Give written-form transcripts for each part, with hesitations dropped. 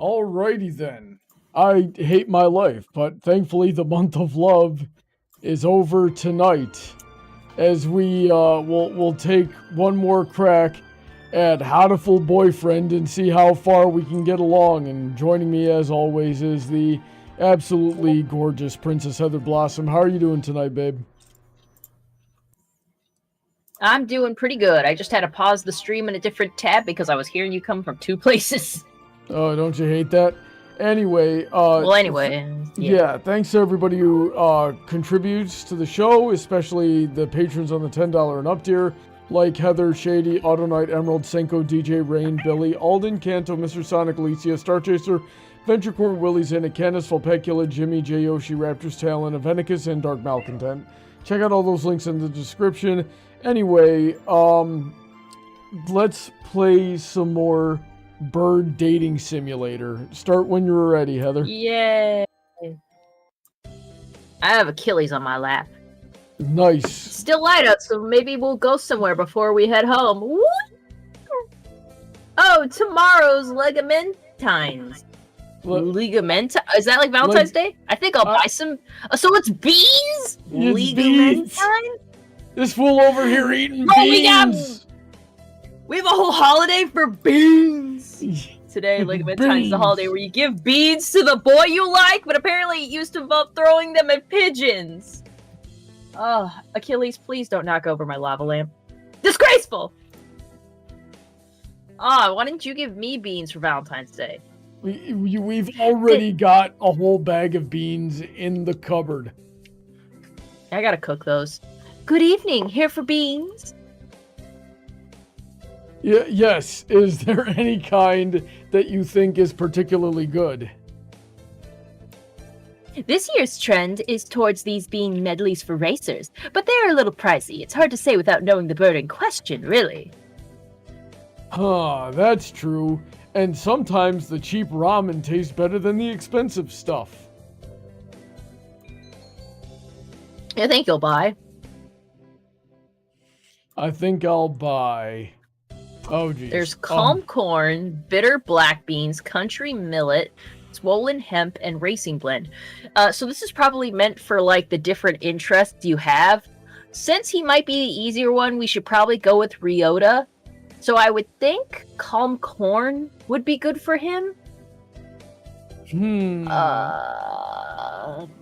Alrighty then. I hate my life, but thankfully the month of love is over tonight. As we we'll take one more crack at Hatoful Boyfriend and see how far we can get along. And joining me as always is the absolutely gorgeous Princess Heather Blossom. How are you doing tonight, babe? I'm doing pretty good. I just had to pause the stream in a different tab because I was hearing you come from two places. Oh, don't you hate that? Anyway, yeah, thanks to everybody who contributes to the show, especially the patrons on the $10 and up tier, like Heather, Shady, Autoknight, Emerald, Senko, DJ, Rain, Billy, Alden, Kanto, Mr. Sonic, Alicia, StarChaser, VentureCorp, Willyzin, Icanus, Vulpecula, Jimmy, Yoshi, Raptors, Talon, Aventicus, and Dark Malcontent. Check out all those links in the description. Anyway, let's play some more Bird Dating Simulator. Start when you're ready, Heather. Yay! I have Achilles on my lap. Nice. Still light out, so maybe we'll go somewhere before we head home. Woo! Oh, tomorrow's Ligamentines. Ligamenta? Is that like Valentine's Day? I think I'll buy some. So it's beans? Ligamentine? This fool over here eating beans. We have a whole holiday for beans. Today, Ligamentine's the holiday where you give beans to the boy you like, but apparently it used to involve throwing them at pigeons. Oh, Achilles, please don't knock over my lava lamp. Disgraceful! Oh, why didn't you give me beans for Valentine's Day? We've already got a whole bag of beans in the cupboard. I gotta cook those. Good evening, here for beans. Yes, is there any kind that you think is particularly good? This year's trend is towards these being medleys for racers, but they're a little pricey. It's hard to say without knowing the bird in question, really. Huh, that's true. And sometimes the cheap ramen tastes better than the expensive stuff. I think you'll buy. I think I'll buy. Oh, geez. There's calm corn, bitter black beans, country millet, swollen hemp, and racing blend. So this is probably meant for like the different interests you have. Since he might be the easier one, we should probably go with Ryota. So I would think calm corn would be good for him.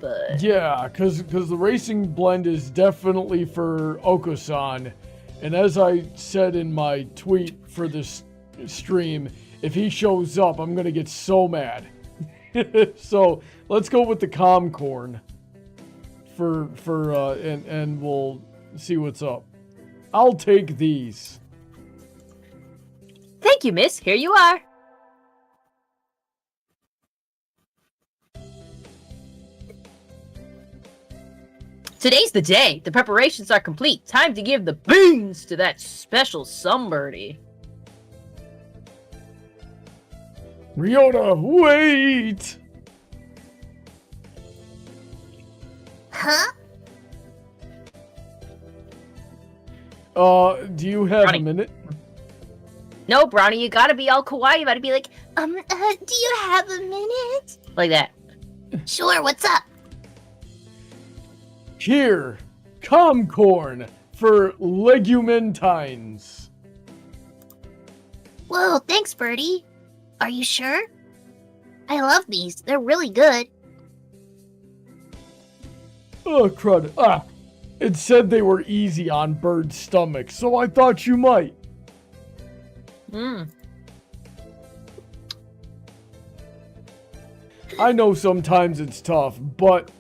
But yeah, because the racing blend is definitely for Oko-san. And as I said in my tweet for this stream, if he shows up, I'm going to get so mad. So let's go with the calm corn and we'll see what's up. I'll take these. Thank you, miss. Here you are. Today's the day. The preparations are complete. Time to give the beans to that special somebody. Ryota, wait! Huh? Do you have Brawny. a minute? No, Brawny, you gotta be all kawaii. You gotta be like, Do you have a minute? like that. Sure, what's up? Here, calm corn for Ligamentines. Whoa, thanks, Birdie. Are you sure? I love these. They're really good. Oh, crud. It said they were easy on bird stomachs, so I thought you might. I know sometimes it's tough, but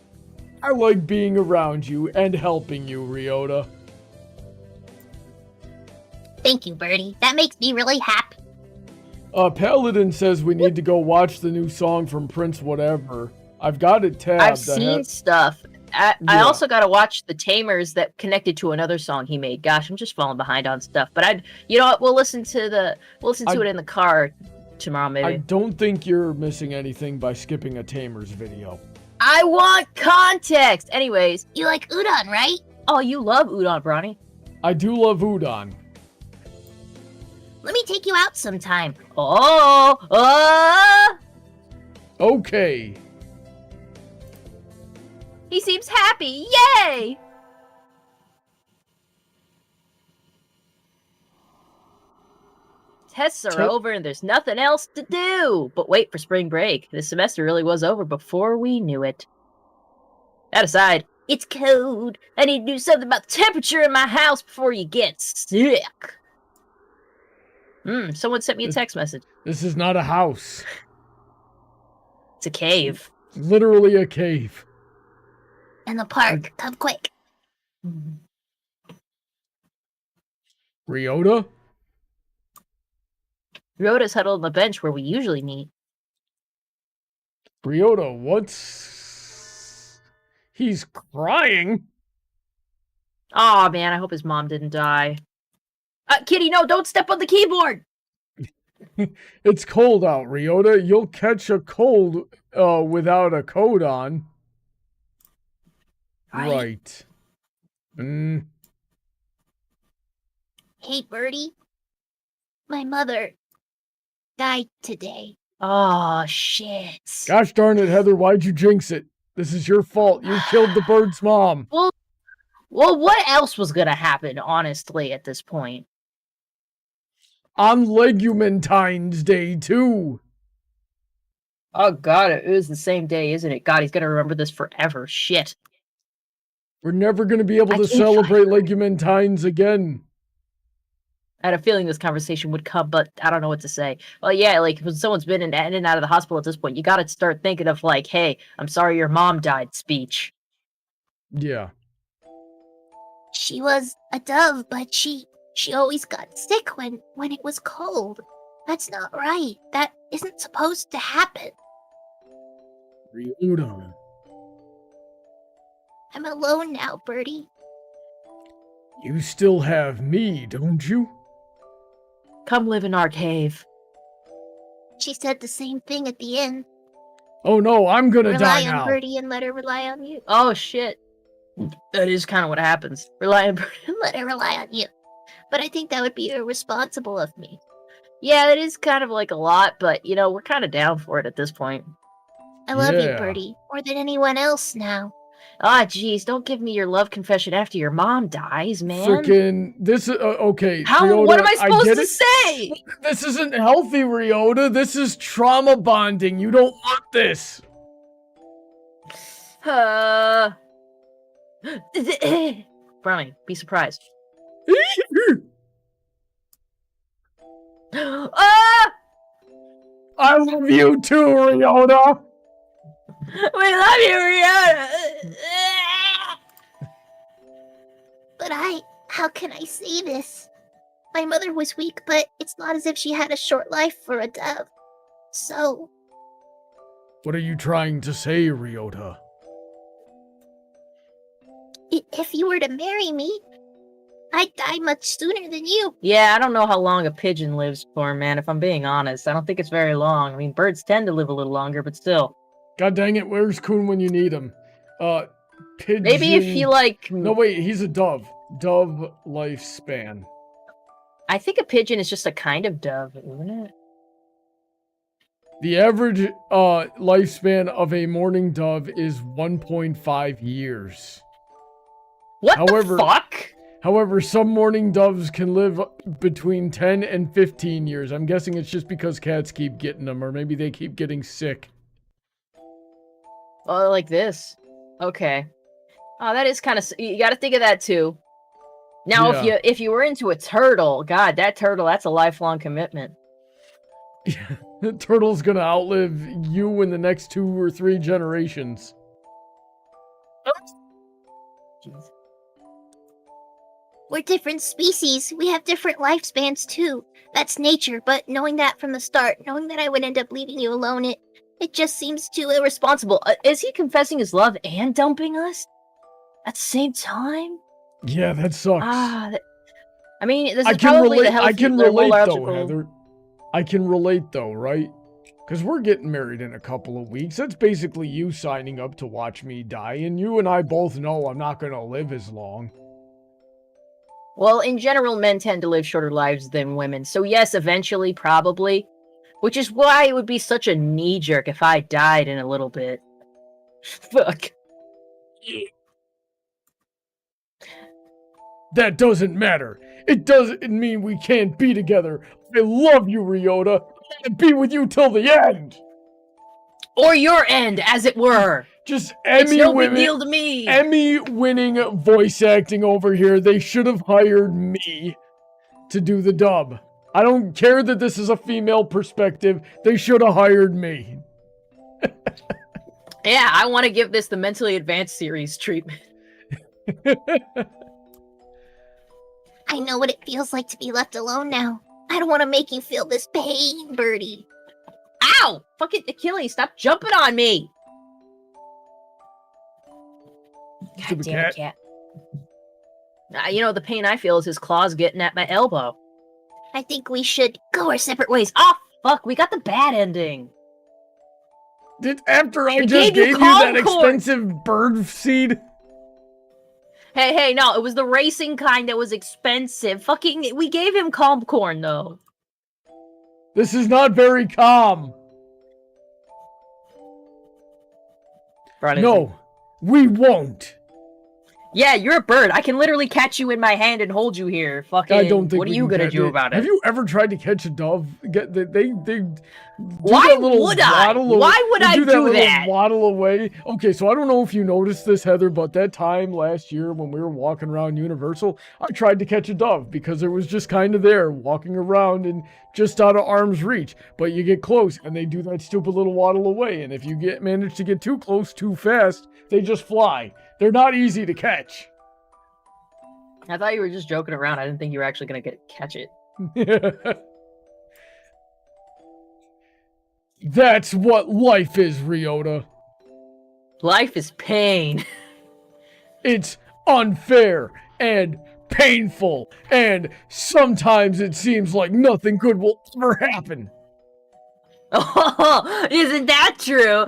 I like being around you and helping you, Ryota. Thank you, Birdie. That makes me really happy. Paladin says we need to go watch the new song from Prince Whatever. I've got it tabbed. I've seen stuff. I also got to watch the Tamers that connected to another song he made. Gosh, I'm just falling behind on stuff. But you know what? We'll listen to it in the car tomorrow, maybe. I don't think you're missing anything by skipping a Tamers video. I want context. Anyways, You like udon, right? oh, you love udon, Brawny. I do love udon. Let me take you out sometime. Oh, Okay. He seems happy. Yay! Tests are over and there's nothing else to do but wait for spring break. This semester really was over before we knew it. That aside, it's cold. I need to do something about the temperature in my house before you get sick. Someone sent me a text message. This is not a house. It's a cave. Literally a cave. In the park. Come quick. Ryota? Rhoda's huddled on the bench where we usually meet. Ryota, what's... He's crying. Aw, man, I hope his mom didn't die. Kitty, no, don't step on the keyboard! It's cold out, Ryota. You'll catch a cold without a coat on. Right. Hey, Birdie. My mother died today. Oh, shit. Gosh darn it, Heather, why'd you jinx it? This is your fault. You killed the bird's mom. Well, what else was gonna happen, honestly, at this point? On Legumentine's Day, too. Oh, God, it is the same day, isn't it? God, he's gonna remember this forever. Shit. We're never going to be able to celebrate Legumentine's again. I had a feeling this conversation would come, but I don't know what to say. Well, yeah, like, when someone's been in and out of the hospital at this point, you gotta start thinking of, like, hey, I'm sorry your mom died speech. Yeah. She was a dove, but she always got sick when it was cold. That's not right. That isn't supposed to happen. Ryota. I'm alone now, Birdie. You still have me, don't you? Come live in our cave. She said the same thing at the end. Oh no, I'm gonna die Rely on now. Birdie and let her rely on you. Oh, shit. That is kind of what happens. Rely on Birdie. Let her rely on you. But I think that would be irresponsible of me. Yeah, it is kind of like a lot, but, you know, we're kind of down for it at this point. I love you, Yeah. Birdie, more than anyone else now. Ah, jeez, don't give me your love confession after your mom dies, man. Frickin' this is okay. How? Ryota, What am I supposed get to it. say? This isn't healthy, Ryota. This is trauma bonding. You don't want this. Brawny, be surprised. Ah! I love you too, Ryota. We love you, Rihanna. But how can I say this? My mother was weak, but it's not as if she had a short life for a dove. So, What are you trying to say, Ryota? if you were to marry me, I'd die much sooner than you. Yeah, I don't know how long a pigeon lives for, man, if I'm being honest. I don't think it's very long. I mean, birds tend to live a little longer, but still. God dang it, where's Kun when you need him? Pigeon... Maybe if you, like... No, wait, he's a dove. Dove lifespan. I think a pigeon is just a kind of dove, isn't it? The average lifespan of a mourning dove is 1.5 years. What However- the fuck? However, some mourning doves can live between 10 and 15 years. I'm guessing it's just because cats keep getting them, or maybe they keep getting sick. Oh, like this. Okay. Oh, that is kind of... You gotta think of that, too. Now, Yeah. if you were into a turtle, God, that turtle, that's a lifelong commitment. Yeah, the turtle's gonna outlive you in the next 2 or 3 generations. Jeez. We're different species. We have different lifespans too. That's nature, but knowing that from the start, knowing that I would end up leaving you alone, it just seems too Irresponsible. Is he confessing his love and dumping us? At the same time? Yeah, that sucks. I mean, this I is can probably relate. the healthy, I can relate though, logical- Heather. I can relate though, right? Because we're getting married in a couple of weeks. That's basically you signing up to watch me die, and you and I both know I'm not gonna live as long. Well, in general, men tend to live shorter lives than women. So yes, eventually, probably. Which is why it would be such a knee-jerk if I died in a little bit. Fuck. That doesn't matter. It doesn't mean we can't be together. I love you, Ryota. I want to be with you till the end. Or your end, as it were. Just it's no big deal to me. Emmy-winning voice acting over here. They should have hired me to do the dub. I don't care that this is a female perspective. They should have hired me. Yeah, I want to give this the mentally advanced series treatment. I know what it feels like to be left alone now. I don't want to make you feel this pain, Birdie. Ow! Fucking Achilles, stop jumping on me! God damn it, cat. You know, the pain I feel is his claws getting at my elbow. I think we should go our separate ways. Oh, fuck, we got the bad ending. After I just gave you that expensive bird seed? Hey, no, it was the racing kind that was expensive. Fucking, we gave him calm corn, though. This is not very calm. No, we won't. Yeah, you're a bird. I can literally catch you in my hand and hold you here. Fucking, I don't think what are you gonna do about it? Have you ever tried to catch a dove? Why would I? Why would I do that? Waddle away. Okay, so I don't know if you noticed this, Heather, but that time last year when we were walking around Universal, I tried to catch a dove because it was just kind of there, walking around and just out of arm's reach. But you get close and they do that stupid little waddle away, and if you manage to get too close too fast, they just fly. They're not easy to catch. I thought you were just joking around. I didn't think you were actually going to catch it. That's what life is, Ryota. Life is pain. It's unfair and painful, and sometimes it seems like nothing good will ever happen. Oh, isn't that true?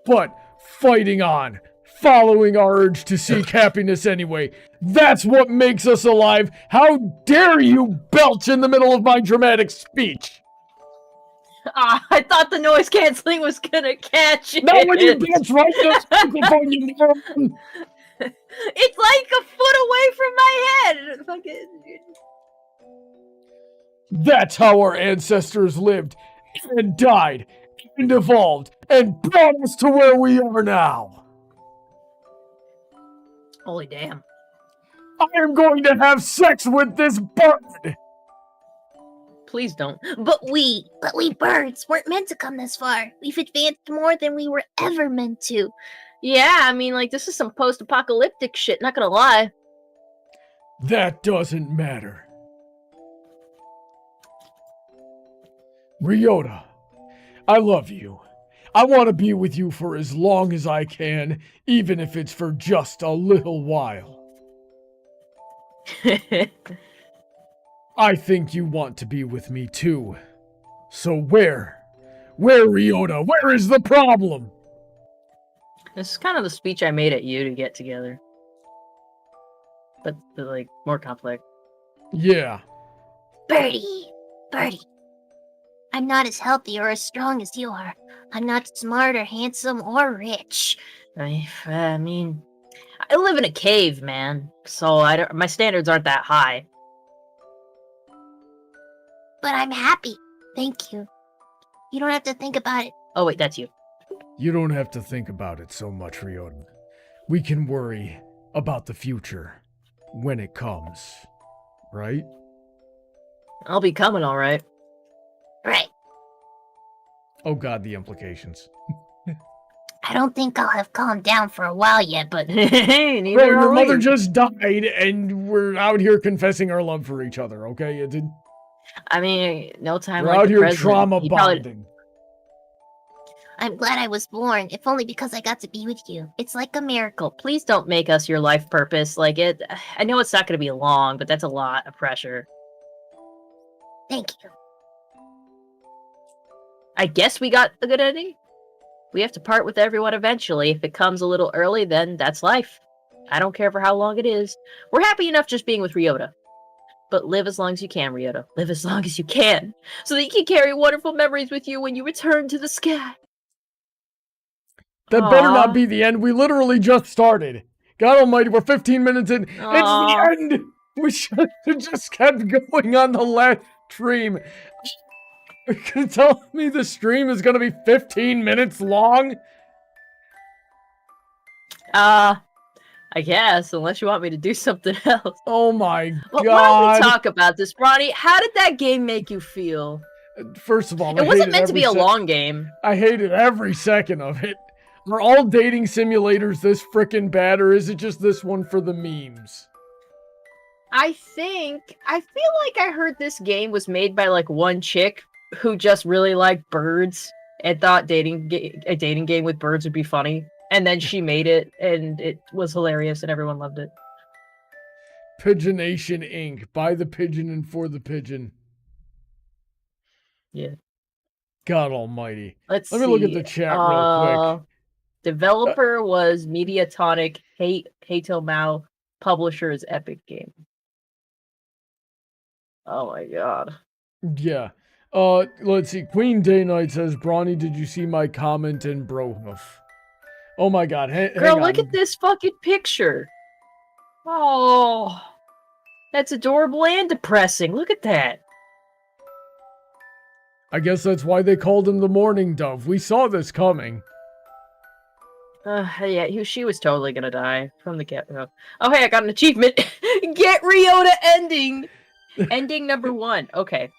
But fighting on, following our urge to seek happiness anyway, that's what makes us alive. How dare you belch in the middle of my dramatic speech? I thought the noise canceling was gonna catch it. Not when you belch right in the microphone, you moron. It's like a foot away from my head. Fucking. That's how our ancestors lived and died and evolved and brought us to where we are now. Holy damn. I am going to have sex with this bird. Please don't. But we birds weren't meant to come this far. We've advanced more than we were ever meant to. Yeah, I mean, like, this is some post-apocalyptic shit, not gonna lie. That doesn't matter. Ryota, I love you. I want to be with you for as long as I can, even if it's for just a little while. I think you want to be with me too. So where, Ryota, where is the problem? This is kind of the speech I made at you to get together. But, like, more complex. Yeah. Birdie. I'm not as healthy or as strong as you are. I'm not smart or handsome or rich. I mean, I live in a cave, man. So my standards aren't that high. But I'm happy. Thank you. You don't have to think about it. Oh, wait, that's you. You don't have to think about it so much, Ryota. We can worry about the future when it comes, right? I'll be coming, all right. Right. Oh god, the implications. I don't think I'll have calmed down for a while yet, but... Hey, neither Bro, your mother we. just died, and we're out here confessing our love for each other, okay? I mean, no time we're like out the here present. trauma bonding. I'm glad I was born, if only because I got to be with you. It's like a miracle. Please don't make us your life purpose. Like, I know it's not going to be long, but that's a lot of pressure. Thank you. I guess we got a good ending. We have to part with everyone eventually. If it comes a little early, then that's life. I don't care for how long it is. We're happy enough just being with Ryota. But live as long as you can, Ryota. Live as long as you can. So that you can carry wonderful memories with you when you return to the sky. That better not be the end. We literally just started. God almighty, we're 15 minutes in. It's the end! We should have just kept going on the last stream. You're gonna tell me the stream is gonna be 15 minutes long? I guess, unless you want me to do something else. Oh my god. Why don't we talk about this, Brawny? How did that game make you feel? First of all, it wasn't meant to be a long game. I hated every second of it. Are all dating simulators this frickin' bad, or is it just this one for the memes? I feel like I heard this game was made by like one chick who just really liked birds and thought a dating game with birds would be funny. And then she made it, and it was hilarious, and everyone loved it. Pigeonation Inc. By the pigeon and for the pigeon. Yeah. God almighty. Let me look at the chat real quick. Developer was Mediatonic, Hato Mao. Publisher is Epic Game. Oh my god. Yeah. Let's see. Queen Day Night says, Brawny, did you see my comment in Brohoof? Oh my god. Girl, look at this fucking picture. Oh. That's adorable and depressing. Look at that. I guess that's why they called him the Morning Dove. We saw this coming. Yeah, she was totally gonna die from the get-go. Oh, hey, I got an achievement. Get Ryota ending. Ending number 1. Okay.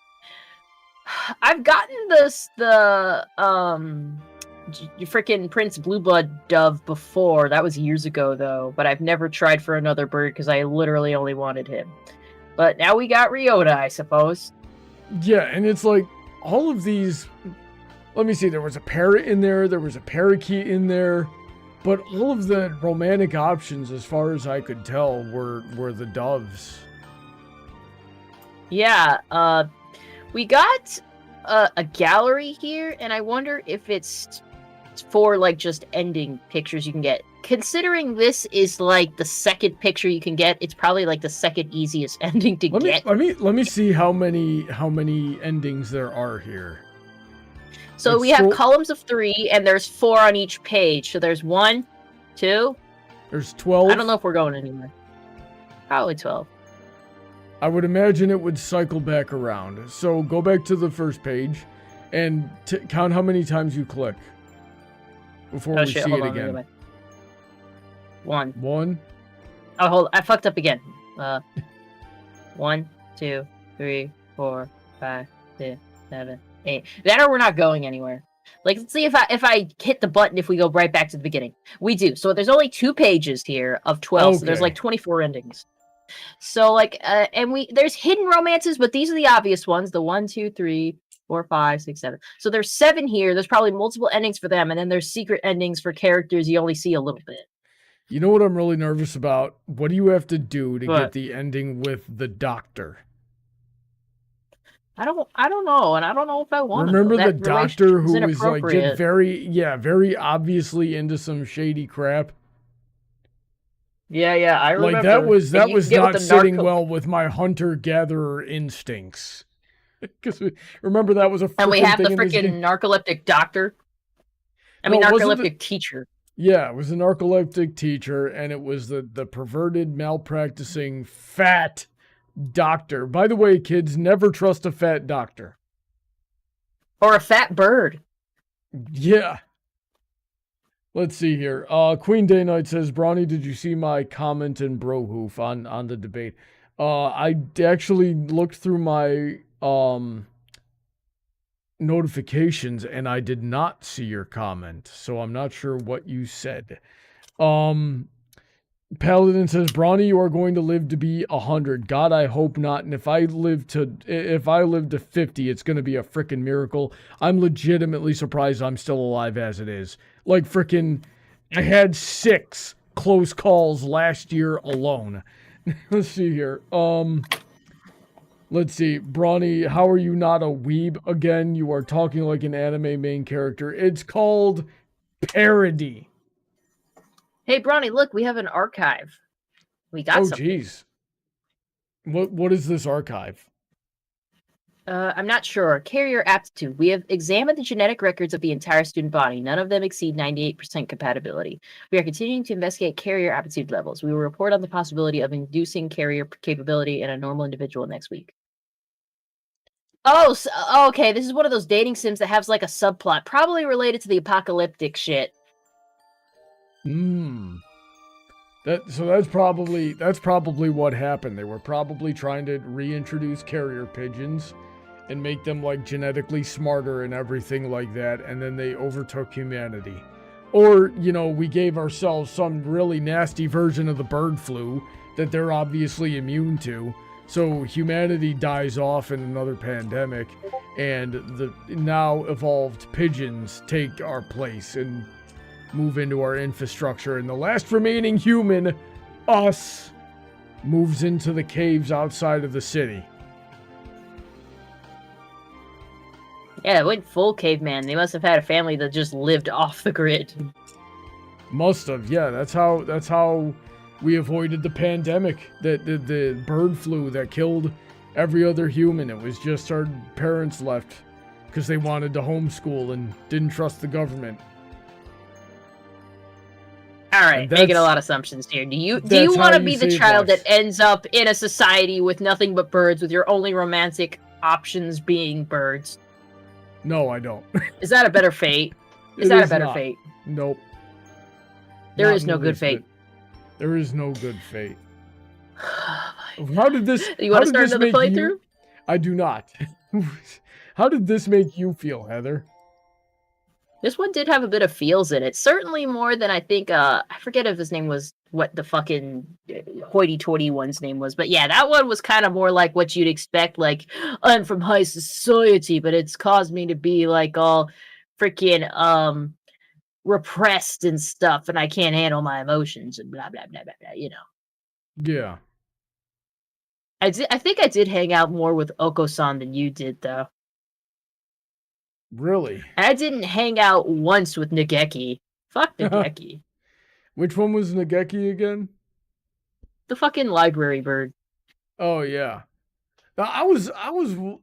I've gotten the freaking Prince Blueblood dove before. That was years ago, though. But I've never tried for another bird because I literally only wanted him. But now we got Ryota, I suppose. Yeah, and it's like, all of these... Let me see, there was a parrot in there, there was a parakeet in there, but all of the romantic options, as far as I could tell, were the doves. Yeah, we got a gallery here, and I wonder if it's for, like, just ending pictures you can get. Considering this is, like, the second picture you can get, it's probably, like, the second easiest ending to get. Let me see how many endings there are here. So we have columns of 3, and there's 4 on each page. So there's 1, 2. There's 12. I don't know if we're going anywhere. Probably 12. I would imagine it would cycle back around. So go back to the first page and count how many times you click before we see it again. 1. 1. Oh, hold on. I fucked up again. 1, 2, 3, 4, 5, 6, 7, 8. That or we're not going anywhere. Like, let's see if I hit the button if we go right back to the beginning. We do. So there's only 2 pages here of 12. Okay. So there's like 24 endings. So like, and there's hidden romances, but these are the obvious ones. The 1, 2, 3, 4, 5, 6, 7. So there's 7 here. There's probably multiple endings for them. And then there's secret endings for characters you only see a little bit. You know what I'm really nervous about? What do you have to do to get the ending with the doctor? I don't know, and I don't know if I want to. Remember the doctor who was like very obviously into some shady crap? Yeah, I remember. Like that was not sitting well with my hunter-gatherer instincts. Because remember that was a and we have the freaking narcoleptic doctor. Narcoleptic teacher. Yeah, it was a narcoleptic teacher, and it was the perverted, malpracticing, fat doctor. By the way, kids, never trust a fat doctor. Or a fat bird. Yeah. Let's see here. Queen Day Night says, Brawny, did you see my comment in Brohoof on the debate? I actually looked through my notifications and I did not see your comment, so I'm not sure what you said. Paladin says, Brawny, you are going to live to be 100. God, I hope not. And if I live to 50, it's going to be a freaking miracle. I'm legitimately surprised I'm still alive as it is. Like freaking, I had 6 close calls last year alone. Let's see here. Let's see. Brawny, how are you not a weeb? Again, you are talking like an anime main character. It's called parody. Hey, Brawny, look, we have an archive. We got something. Oh, jeez. What is this archive? I'm not sure. Carrier aptitude. We have examined the genetic records of the entire student body. None of them exceed 98% compatibility. We are continuing to investigate carrier aptitude levels. We will report on the possibility of inducing carrier capability in a normal individual next week. Oh, so, okay. This is one of those dating sims that has like a subplot, probably related to the apocalyptic shit. That's probably what happened. They were probably trying to reintroduce carrier pigeons and make them like genetically smarter and everything like that, and then they overtook humanity. Or, you know, we gave ourselves some really nasty version of the bird flu that they're obviously immune to. So humanity dies off in another pandemic, and the now evolved pigeons take our place and move into our infrastructure, and the last remaining human, us, moves into the caves outside of the city. Yeah, it went full caveman. They must have had a family that just lived off the grid. Must have, yeah. That's how we avoided the pandemic, the bird flu that killed every other human. It was just our parents left because they wanted to homeschool and didn't trust the government. All right, making a lot of assumptions here. Do you want to be the child that ends up in a society with nothing but birds, with your only romantic options being birds? No, I don't. Is that a better fate? Is that a better fate? Nope. There is no good fate. There is no good fate. How did this? You want to start another playthrough? I do not. How did this make you feel, Heather? This one did have a bit of feels in it. Certainly more than I think, I forget if his name was, what the fucking hoity-toity one's name was. But yeah, that one was kind of more like what you'd expect. Like, I'm from high society, but it's caused me to be like all freaking repressed and stuff, and I can't handle my emotions and blah, blah, blah, blah, blah, you know. Yeah. I think I did hang out more with Oko-san than you did, though. Really? I didn't hang out once with Nageki. Fuck Nageki. Which one was Nageki again? The fucking library bird. Oh yeah. Now, I was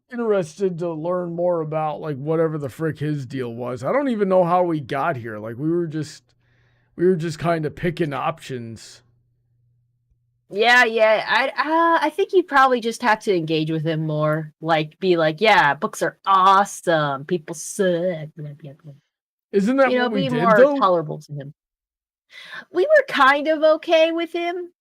interested to learn more about like whatever the frick his deal was. I don't even know how we got here. Like we were just kind of picking options. Yeah. I think you probably just have to engage with him more. Like, be like, yeah, books are awesome. People suck. Blah, blah, blah. Isn't that what we did, be more though? tolerable to him. We were kind of okay with him.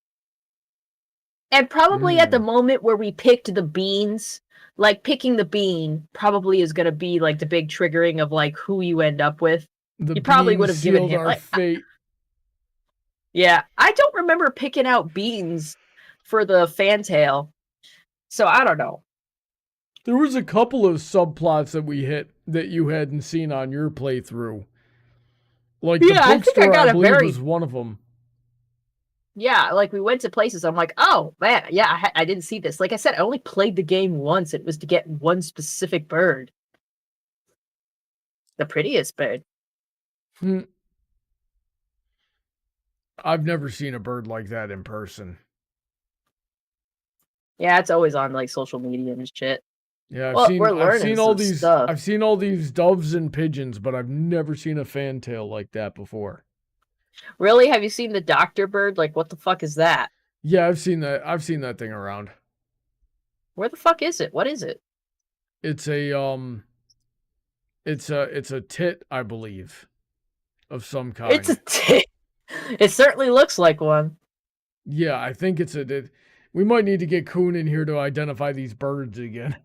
And probably at the moment where we picked the beans, like picking the bean probably is going to be like the big triggering of like who you end up with. You probably would have given him our fate. Yeah, I don't remember picking out beans for the fantail, so I don't know. There was a couple of subplots that we hit that you hadn't seen on your playthrough. Like the bookstore, I believe, was one of them. Yeah, like we went to places. I'm like, oh man, yeah, I didn't see this. Like I said, I only played the game once. It was to get one specific bird, the prettiest bird. I've never seen a bird like that in person. Yeah, it's always on like social media and shit. Yeah, I've seen all these doves and pigeons, but I've never seen a fantail like that before. Really? Have you seen the doctor bird? Like, what the fuck is that? Yeah, I've seen that. I've seen that thing around. Where the fuck is it? What is it? It's a it's a tit, I believe, of some kind. It's a tit. It certainly looks like one. Yeah, I think it's a. We might need to get Kun in here to identify these birds again.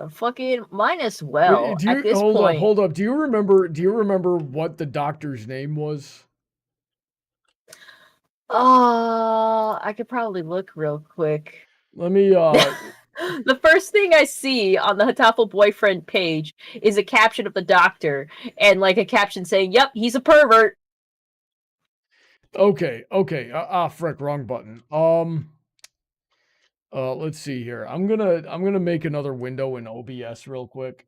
Fucking mine as well. At this point, hold up. Do you remember what the doctor's name was? I could probably look real quick. Let me The first thing I see on the Hatoful boyfriend page is a caption of the doctor and like a caption saying, "Yep, he's a pervert." Okay. Frick, wrong button. Let's see here. I'm gonna make another window in OBS real quick,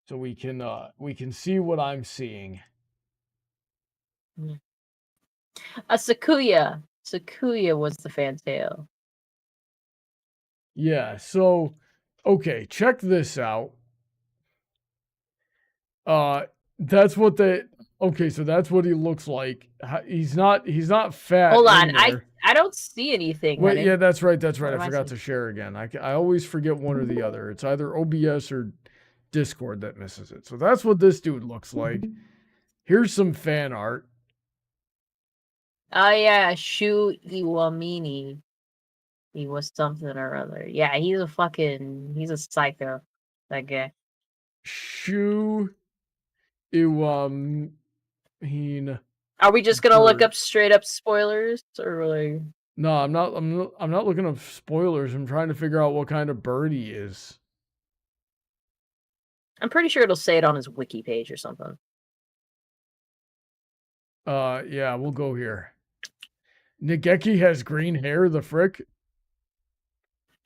so we can see what I'm seeing. A Sakuya Sakuya was the fantail. Yeah, so okay, check this out. That's what so that's what he looks like. He's not fat. Hold on, in there. I don't see anything. Wait, honey. yeah, that's right. I I forgot to share again. I always forget one or the other. It's either OBS or Discord that misses it. So that's what this dude looks like. Here's some fan art. Oh yeah, Shu Iwamini. He was something or other. Yeah, he's a psycho. That guy. Shu Iwamini. Are we just gonna look up straight up spoilers, or like? No, I'm not looking up spoilers. I'm trying to figure out what kind of bird he is. I'm pretty sure it'll say it on his wiki page or something. Yeah, we'll go here. Nigeki has green hair, the frick?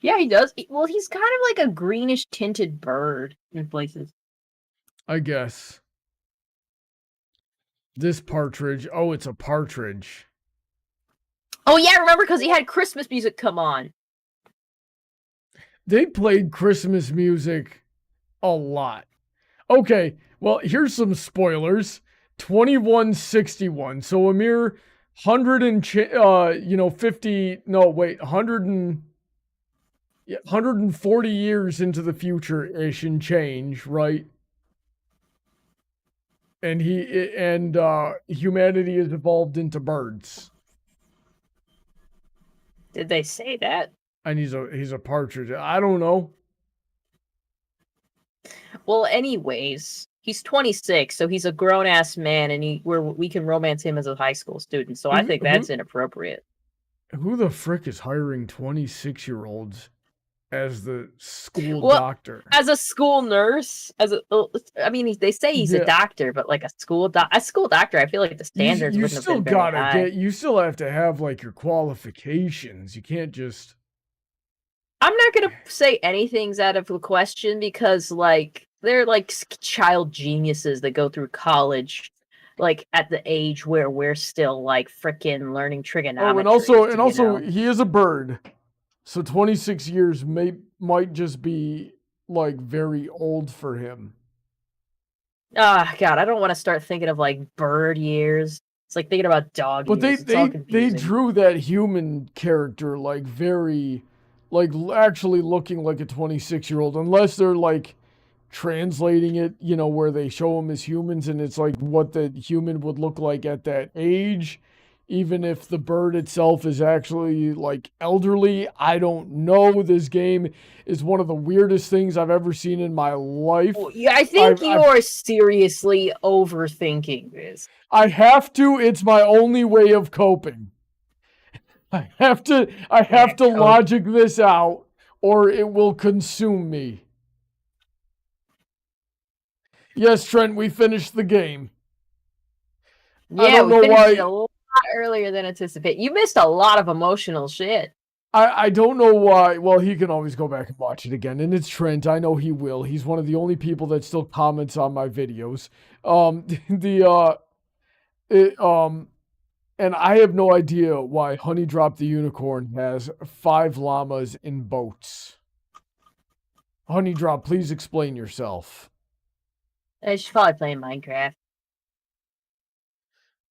Yeah, he does. Well, he's kind of like a greenish tinted bird in places. I guess. This partridge. Oh, it's a partridge. Oh yeah, remember, because he had Christmas music come on. They played Christmas music a lot. Okay, well, here's some spoilers. 2161. So a mere 100 and 50. No, wait, 140 years into the future-ish and change, right? And humanity has evolved into birds. Did they say that? And he's a partridge. I don't know. Well, anyways, he's 26, so he's a grown-ass man, and we can romance him as a high school student. So I think that's inappropriate. Who the frick is hiring 26-year-olds as the school doctor? As a school nurse, they say he's a doctor, but like a school doctor, I feel like the standards wouldn't have been very high. You still have to have like your qualifications. You can't just. I'm not gonna say anything's out of the question because like they're like child geniuses that go through college, like at the age where we're still like freaking learning trigonometry. Oh, and also he is a bird. So 26 years might just be like very old for him. Ah, God, I don't want to start thinking of like bird years. It's like thinking about dog years. But they drew that human character like very, like actually looking like a 26-year-old, unless they're like translating it, where they show them as humans and it's like what the human would look like at that age. Even if the bird itself is actually, like, elderly, I don't know. This game is one of the weirdest things I've ever seen in my life. Well, yeah, I think you're seriously overthinking this. I have to. It's my only way of coping. I have to logic this out, or it will consume me. Yes, Trent, we finished the game. Yeah, I don't know why. Earlier than anticipated. You missed a lot of emotional shit. I don't know why. Well, he can always go back and watch it again. And it's Trent. I know he will. He's one of the only people that still comments on my videos. And I have no idea why Honey Drop the Unicorn has 5 llamas in boats. Honey Drop, please explain yourself. She's probably playing Minecraft.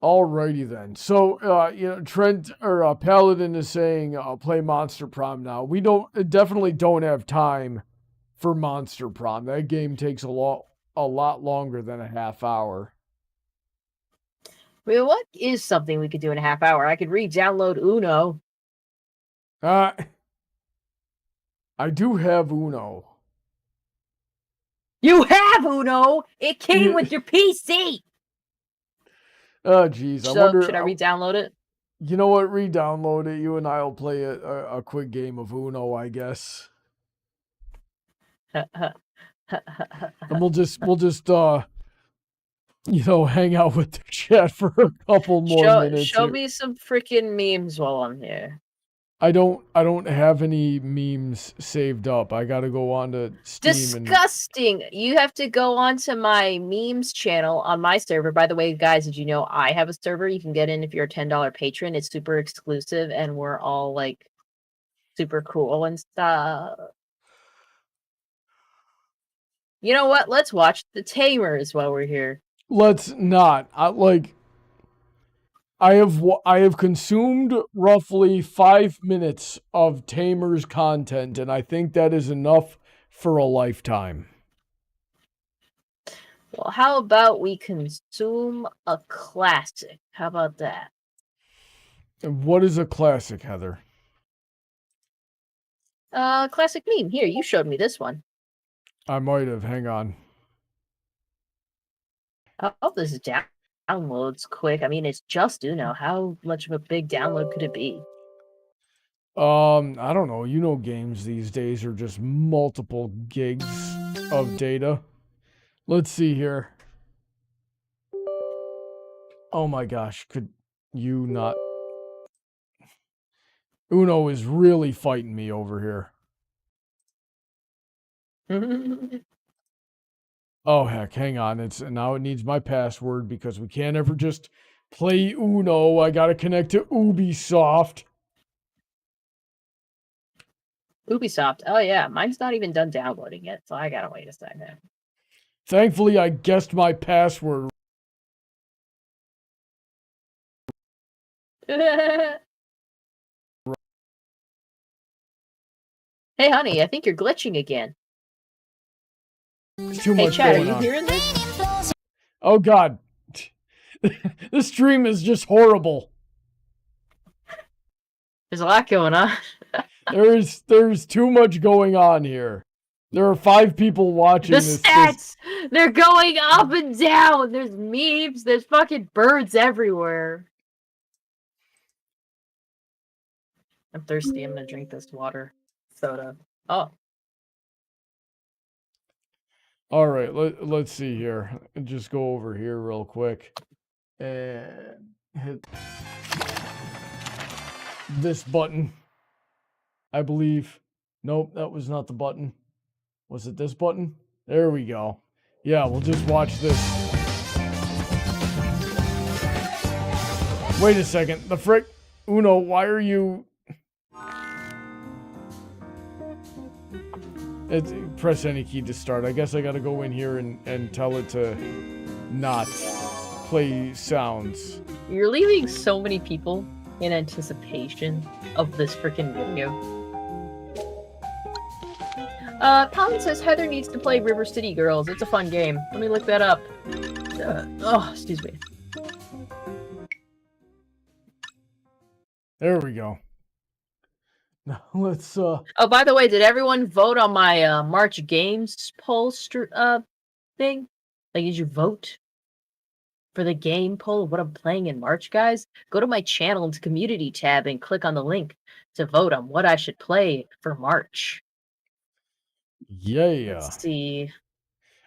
Alrighty then. So, Trent or Paladin is saying, play Monster Prom now. We definitely don't have time for Monster Prom. That game takes a lot longer than a half hour. Well, what is something we could do in a half hour? I could re-download Uno. I do have Uno. You have Uno? It came with your PC! Oh, geez. Should I re-download it? You know what? Re-download it. You and I will play a quick game of Uno, I guess. And we'll just hang out with the chat for a couple more minutes. Show me some freaking memes while I'm here. I don't have any memes saved up. I gotta go on to Steam. Disgusting! You have to go onto my memes channel on my server. By the way, guys, did you know I have a server? You can get in if you're a $10 patron. It's super exclusive, and we're all like super cool and stuff. You know what? Let's watch the Tamers while we're here. Let's not. I have consumed roughly 5 minutes of Tamers content, and I think that is enough for a lifetime. Well, how about we consume a classic? How about that? And what is a classic, Heather? Classic meme. Here, you showed me this one. I might have. Hang on. Oh, this is downloads quick. I mean, it's just Uno. How much of a big download could it be? I don't know. You know, games these days are just multiple gigs of data. Let's see here. Oh my gosh, could you not? Uno is really fighting me over here. Oh heck, hang on. Now it needs my password because we can't ever just play Uno. I gotta connect to Ubisoft. Ubisoft. Oh yeah, mine's not even done downloading yet, so I gotta wait a second. Thankfully, I guessed my password. Hey honey, I think you're glitching again. There's too much Chad, going are you on. hearing this? Oh god. This stream is just horrible. There's a lot going on. There's too much going on here. There are 5 people watching The this. stats! They're going up and down! There's memes, there's fucking birds everywhere. I'm thirsty, I'm gonna drink this water. Soda. Oh. Alright, let's see here. Just go over here real quick. And hit this button. I believe. Nope, that was not the button. Was it this button? There we go. Yeah, we'll just watch this. Wait a second. The frick? Uno, why are you... Press any key to start. I guess I gotta go in here and tell it to not play sounds. You're leaving so many people in anticipation of this freaking video. Talon says Heather needs to play River City Girls. It's a fun game. Let me look that up. Excuse me. There we go. Now let's Oh, by the way, did everyone vote on my March Games poll thing? Like, did you vote for the game poll of what I'm playing in March, guys? Go to my channel into community tab and click on the link to vote on what I should play for March. Yeah. Let's see.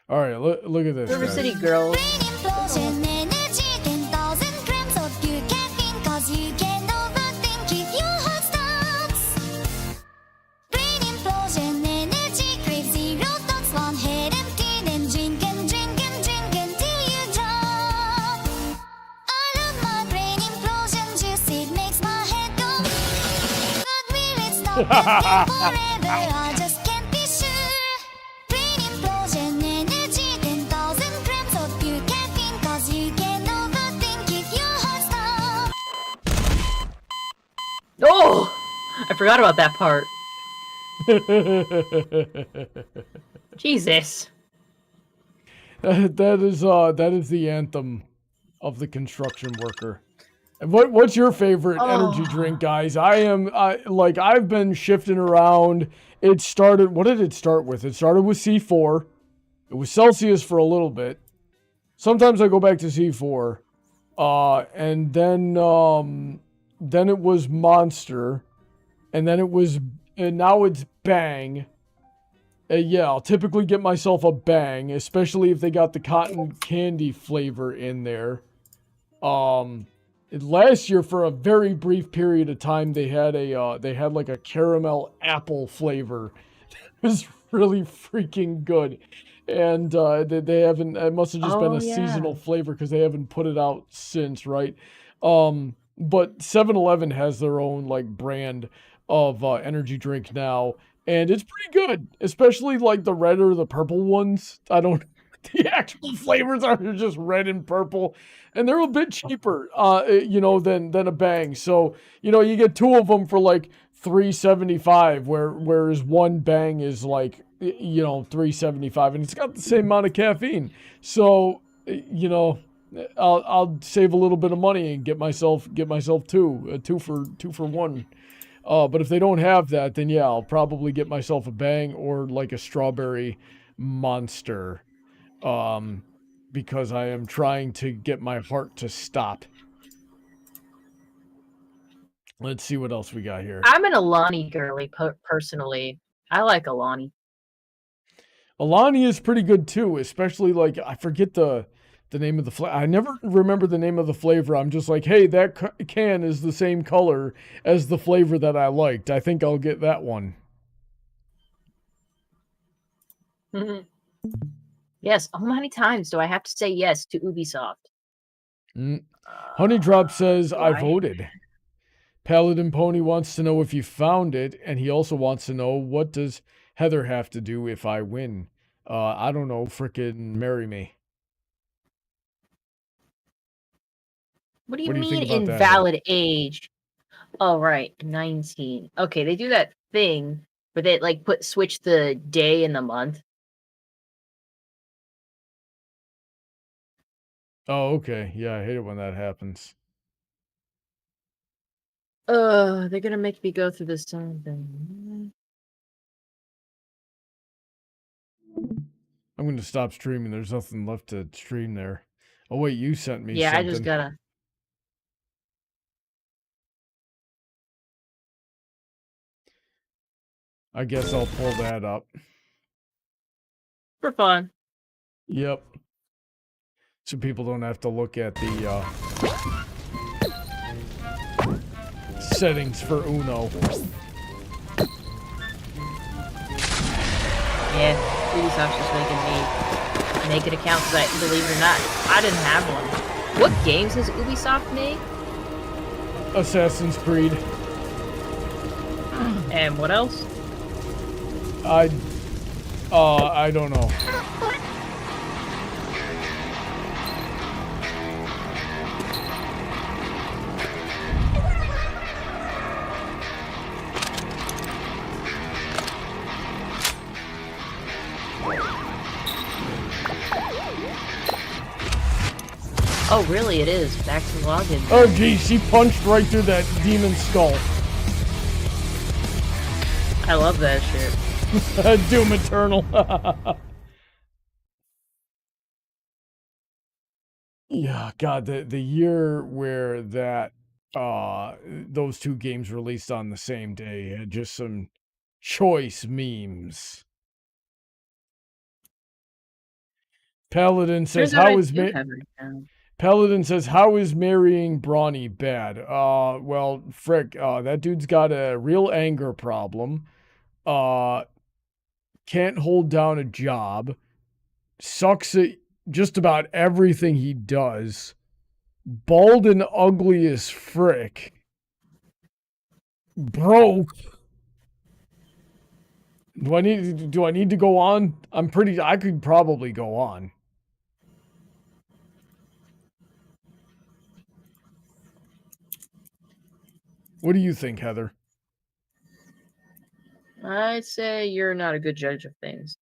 All right, look at this. River guys. City Girls. Oh! I forgot about that part. Jesus. That is the anthem of the construction worker. And what's your favorite energy drink, guys? I've been shifting around. It started. What did it start with? It started with C4. It was Celsius for a little bit. Sometimes I go back to C4. And then it was Monster. And then now it's Bang. Yeah, I'll typically get myself a Bang, especially if they got the cotton candy flavor in there. last year, for a very brief period of time, they had like a caramel apple flavor. It was really freaking good. And they haven't, it must have just been a seasonal flavor because they haven't put it out since, right? But 7-Eleven has their own like brand of energy drink now, and it's pretty good, especially like the red or the purple ones. I don't, the actual flavors are just red and purple, and they're a bit cheaper, than a Bang. So, you get two of them for like $3.75, whereas one Bang is like, $3.75, and it's got the same amount of caffeine. So, I'll save a little bit of money and get myself two for one. But if they don't have that, then yeah, I'll probably get myself a Bang or like a strawberry monster, because I am trying to get my heart to stop. Let's see what else we got here. I'm an Alani girly, personally. I like Alani. Alani is pretty good too, especially like, I forget the name of the flavor. I never remember the name of the flavor. I'm just like, hey, that can is the same color as the flavor that I liked. I think I'll get that one. Yes. How many times do I have to say yes to Ubisoft? Honeydrop says, I voted. Paladin Pony wants to know if you found it, and he also wants to know, what does Heather have to do if I win? I don't know, frickin' marry me. What do you mean invalid age? Oh, right, 19. Okay, they do that thing where they like switch the day and the month. Oh, okay. Yeah, I hate it when that happens. They're gonna make me go through this thing. I'm gonna stop streaming. There's nothing left to stream there. Oh wait, you sent me yeah, something. I just gotta. I guess I'll pull that up. For fun. Yep. So people don't have to look at the settings for Uno. Yeah, Ubisoft's just making me make an account because I, believe it or not, I didn't have one. What games has Ubisoft made? Assassin's Creed. And what else? I don't know. Oh, really? It is. Back to login. Oh, geez, she punched right through that demon skull. I love that shit. Doom Eternal. Yeah, God, the year where that those two games released on the same day had just some choice memes. Paladin says, Paladin says, how is marrying Brawny bad? Well, frick, that dude's got a real anger problem. Can't hold down a job. Sucks at just about everything he does. Bald and ugly as frick. Broke. Do I need to go on? I could probably go on. What do you think, Heather? I'd say you're not a good judge of things.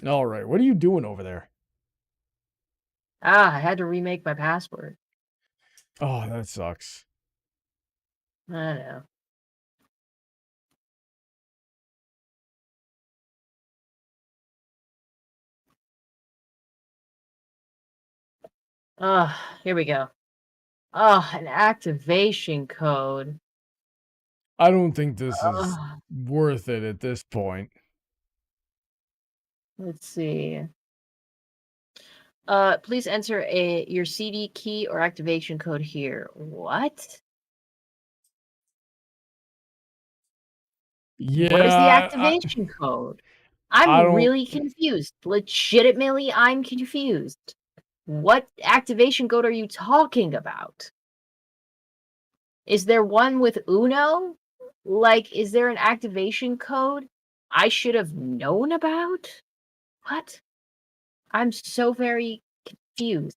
All right. What are you doing over there? I had to remake my password. Oh, that sucks. I know. Here we go. An activation code. I don't think this is worth it at this point. Let's see. Please enter your CD key or activation code here. What? Yeah. Where's the activation code? I'm really confused. Legitimately, I'm confused. What activation code are you talking about? Is there one with Uno? Like, is there an activation code I should have known about? What? I'm so very confused.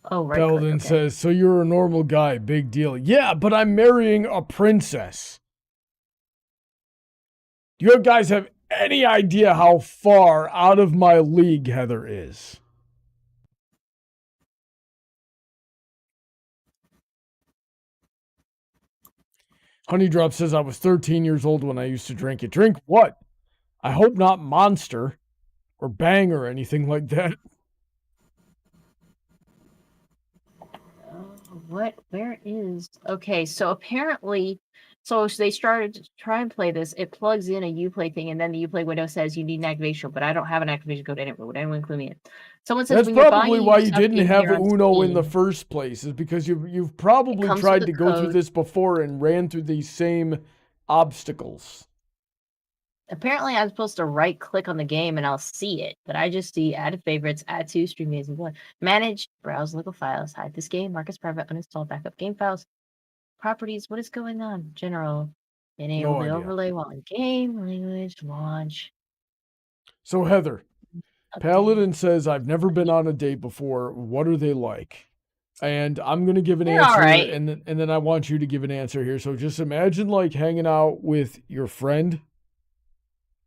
Oh, right. Alden okay. says, so you're a normal guy, big deal. Yeah, but I'm marrying a princess. Do you guys have any idea how far out of my league Heather is? Honeydrop says, I was 13 years old when I used to drink it. Drink what? I hope not Monster or Bang or anything like that. What? Where is? Okay, so apparently, so they started to try and play this. It plugs in a Uplay thing, and then the Uplay window says you need an activation, but I don't have an activation code anywhere. Would anyone include me in? Someone says that's when you're probably buying why a you didn't have Uno in the Steam, first place, is because you've probably tried to go through this before and ran through these same obstacles. Apparently, I'm supposed to right click on the game and I'll see it, but I just see add favorites, add to, stream games, and one. Manage, browse local files, hide this game, mark as private, uninstall backup game files, properties. What is going on? General, enable the overlay while in game, language, launch. So Heather, Paladin says, I've never been on a date before. What are they like? And I'm going to give an answer, right. and then I want you to give an answer here. So just imagine like hanging out with your friend,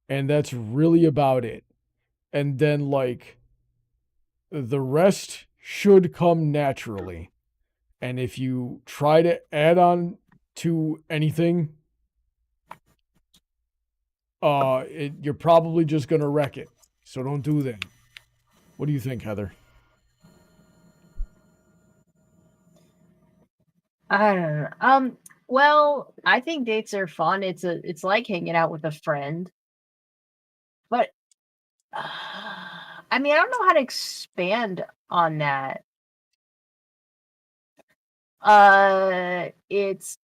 and that's really about it. And then like the rest should come naturally. And if you try to add on to anything, you're probably just going to wreck it. So don't do that. What do you think, Heather? I don't know. Well, I think dates are fun. It's like hanging out with a friend. But I mean, I don't know how to expand on that. It's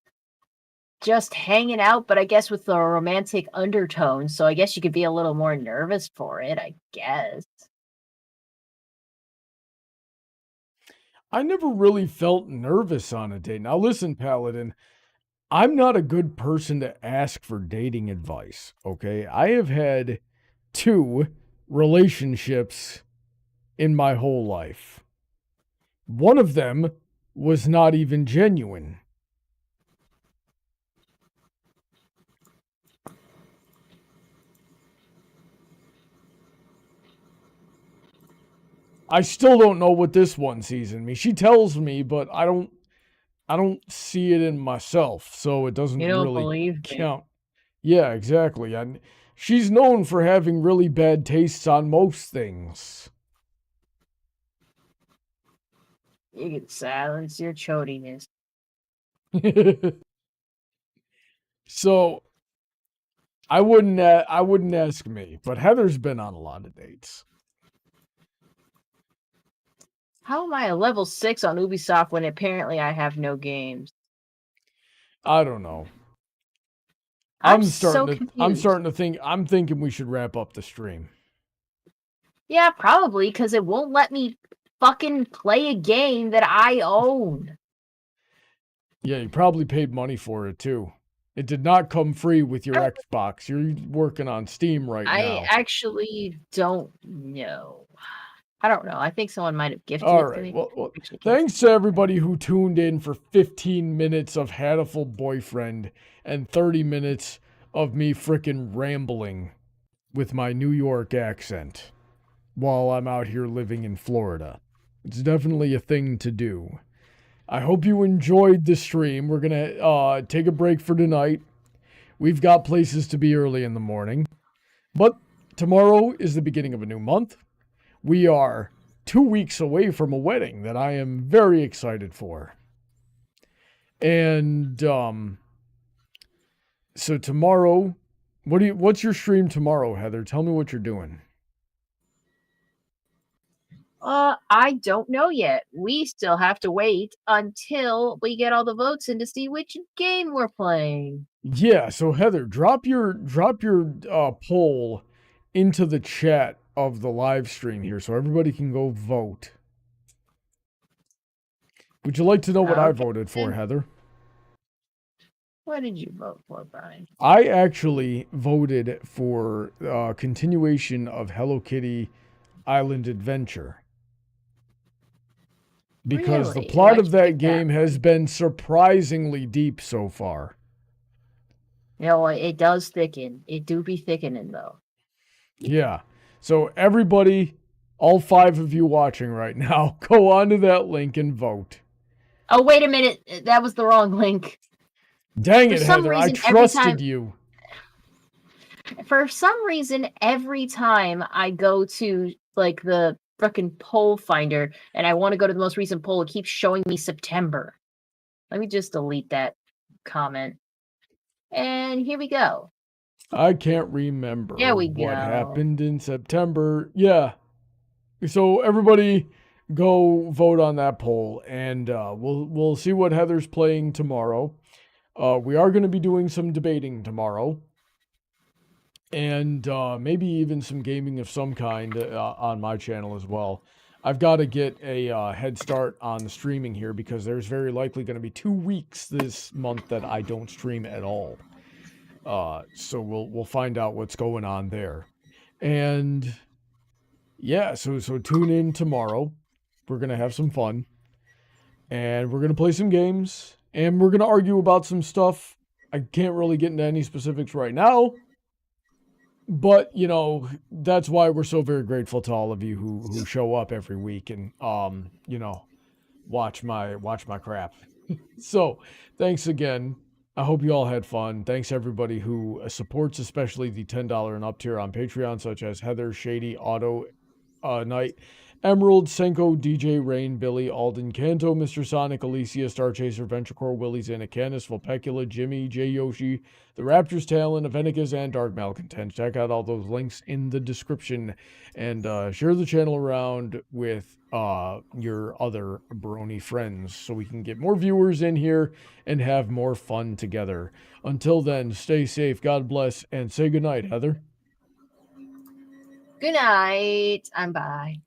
just hanging out, but I guess with the romantic undertone. So I guess you could be a little more nervous for it, I guess. I never really felt nervous on a date. Now listen, Paladin, I'm not a good person to ask for dating advice, okay? I have had 2 relationships in my whole life. One of them was not even genuine. I still don't know what this one sees in me. She tells me, but I don't see it in myself, so it doesn't really count. Yeah, exactly. And she's known for having really bad tastes on most things. You can silence your chodiness. So I wouldn't ask me, but Heather's been on a lot of dates. How am I a level 6 on Ubisoft when apparently I have no games? I don't know. I'm starting to think. I'm thinking we should wrap up the stream. Yeah, probably, because it won't let me fucking play a game that I own. Yeah, you probably paid money for it too. It did not come free with your Xbox. You're working on Steam right now. I actually don't know. I don't know. I think someone might have gifted it to me. Well, thanks to everybody who tuned in for 15 minutes of Hatoful Boyfriend and 30 minutes of me frickin' rambling with my New York accent while I'm out here living in Florida. It's definitely a thing to do. I hope you enjoyed the stream. We're going to take a break for tonight. We've got places to be early in the morning. But tomorrow is the beginning of a new month. We are 2 weeks away from a wedding that I am very excited for. And so tomorrow, what's your stream tomorrow, Heather? Tell me what you're doing. I don't know yet. We still have to wait until we get all the votes in to see which game we're playing. Yeah, so Heather, drop your poll into the chat of the live stream here so everybody can go vote. Would you like to know what I voted for, Heather? What did you vote for, Brian? I actually voted for continuation of Hello Kitty Island Adventure. Because the plot of that game has been surprisingly deep so far. You know, it does thicken. It do be thickening, though. Yeah. So everybody, all 5 of you watching right now, go onto that link and vote. Oh, wait a minute. That was the wrong link. Dang it, Heather. I trusted you. For some reason, every time I go to, like, the frickin' poll finder and I want to go to the most recent poll, it keeps showing me September. Let me just delete that comment. And here we go. I can't remember what happened in September. Yeah. So everybody go vote on that poll, and we'll see what Heather's playing tomorrow. We are going to be doing some debating tomorrow. And maybe even some gaming of some kind on my channel as well. I've got to get a head start on the streaming here because there's very likely going to be 2 weeks this month that I don't stream at all. So we'll find out what's going on there. And yeah, so tune in tomorrow. We're going to have some fun. And we're going to play some games. And we're going to argue about some stuff. I can't really get into any specifics right now. But, you know, that's why we're so very grateful to all of you who show up every week and, you know, watch my crap. So, thanks again. I hope you all had fun. Thanks everybody who supports, especially the $10 and up tier on Patreon, such as Heather, Shady, Autoknight, Emerald, Senko, DJ, Rain, Billy, Alden, Kanto, Mr. Sonic, Alicia, StarChaser, VentureCorp, Willyzin, Icanus, Vulpecula, Jimmy, J. Yoshi, TheRaptor's Talon, Aventicus, and Dark Malcontent. Check out all those links in the description and share the channel around with your other Brawny friends so we can get more viewers in here and have more fun together. Until then, stay safe, God bless, and say goodnight, Heather. Good night. I'm bye.